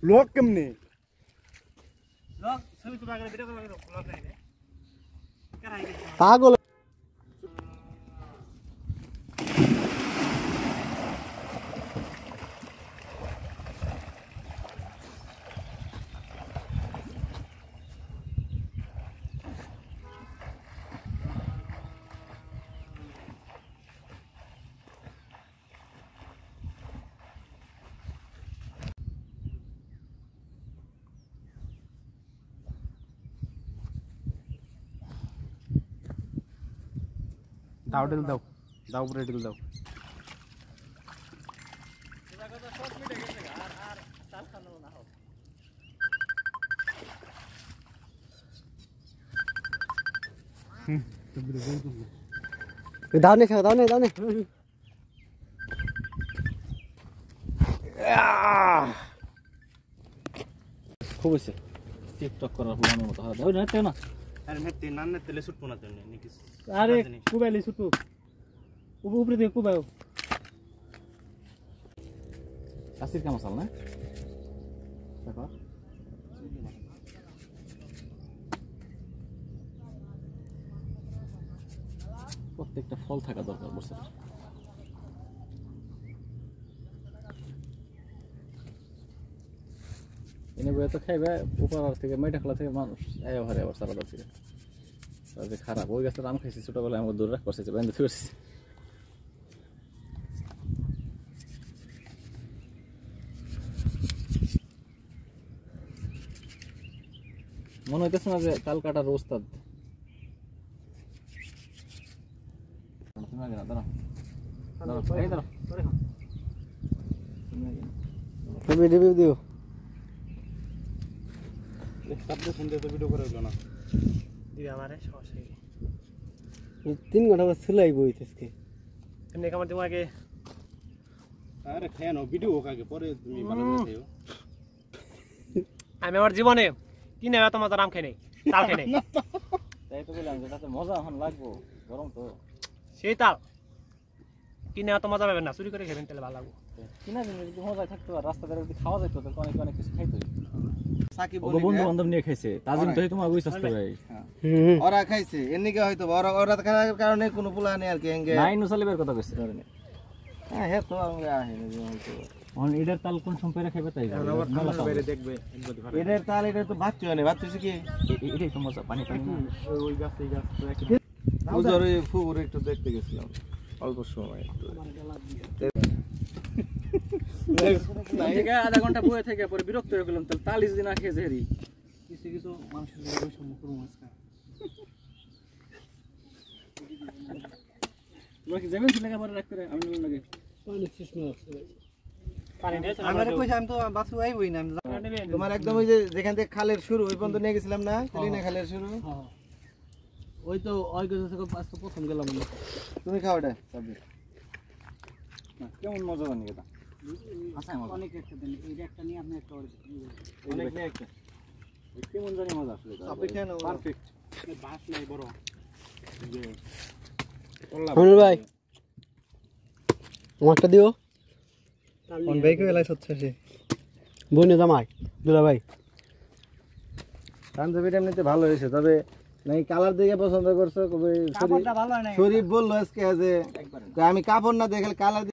লোক কেমনে পাগল দাও ডেল দাও দাও উপরে ডেল দাও দাও নে খাও দাও নে খুব হয়েছে টিকটক করার প্ল্যানের মতো হয় দাও নেতে না আরে নেতে না নেতে শুট পোনা দেন নাকি আরে কুবাইলি শুটু উপরে দিয়ে কুবাও আসির কা মশলা না দেখো প্রত্যেকটা ফল থাকা দরকার বছরে এনে বয়ে তো খাইবে উপর থেকে মাইটা খোলা থেকে মানুষ আয়া ঘরে আবার সারা দাও যে খারাপ ওই গাছটা আম খাইছি ছোটবেলায় আমার দূর রাখ করছে বেঁধে ফিরছি মনে হইতেছে না যে তাল কাটার ওস্তাদ তুমি আগে না দাঁড়াও রিভিউ দিও শব্দ শুনতে তো ভিডিও করে হলো না দিবে আমারে সমস্যা কি 3 ঘন্টা বাদ চলাই বইতেছে এমনি কামার দিমু আগে আরে খেয়ে নাও ভিডিও হোক আগে পরে তুমি ভালো করে খাইও আমি আমার জীবনে কিনে এত মজা নাম খাই নাই তাল খাই নাই তাই তো বললাম যে তাতে মজা এখন লাগবো গরম তো সেই তাল কিনে এত মজা পাবেন না চুরি করে খাবেন তাহলে ভালো লাগবে কিনা দিন যদি মজা থাকতো আর রাস্তা ধারে যদি খাওয়া যেত তাহলে অনেক অনেক কিছু খাইতো সাকিব বন্ধু বান্ধব নিয়ে খাইছে তাজিম তো তোমার বুঝছ তো ভাই ওরা খাইছে এমনিকে হয়তো ওরা খাওয়ার কারণে কোনো পোলা নেই আর কি এঙ্গে নাই নুসালিবের কথা কইছে ধরে হ্যাঁ হে তো আমরা আহে হয়তো অন এডার তাল কোন সম্পর্কে খাইবে তাই বাইরে দেখবে এদের তাল এটা তো ভাত চলে ভাত চলে কি এটাই তো মজা পানি পানি ওই গাছ এই গাছ তো একই উজরে ফুর একটু দেখতে গেছিলাম অল্প সময় একটু আধা ঘন্টা বয়ে থেকে পরে বিরক্ত হয়ে গেলাম তাহলে তালিশ দিন আগে জেরি কিছু মানুষের বৈষম্য করবো আজকাল তোমরা কি যাবেন ছেলেকে পরে রাখতে আমি লাগে অনেক কৃষ্ণ আমার কইছে আমি তো বাসু আইবই না তোমার একদম ওই যে যেখান থেকে খালের শুরু ওই পর্যন্ত নিয়ে গেছিলাম না কলিনা খালের শুরু ওই তো ওই গাছ থেকে আজকে প্রথম গেলাম তুমি খাও এটা সবজি কেমন মজা জানি এটা আচ্ছা অনেক একটা দেন এই একটা নিয়ে আপনি একটা অনেক নিয়ে একটা কেমন জানি মজা আসলে সবই খেয়ে নাও পারফেক্ট বাস নাই বড় যে ভাই আমারটা দিও কোন ভাই কই লাইছ হচ্ছে সে বইনে জামাই দুলা ভাই পাঞ্জাবিটা এমনিতে ভালো হয়েছে তবে নাই কালার দেখে পছন্দ করছো কবে কাপড়টা ভালো হয় না শরীফ বললো আজকে যে আমি কাপড় না দেখে কালার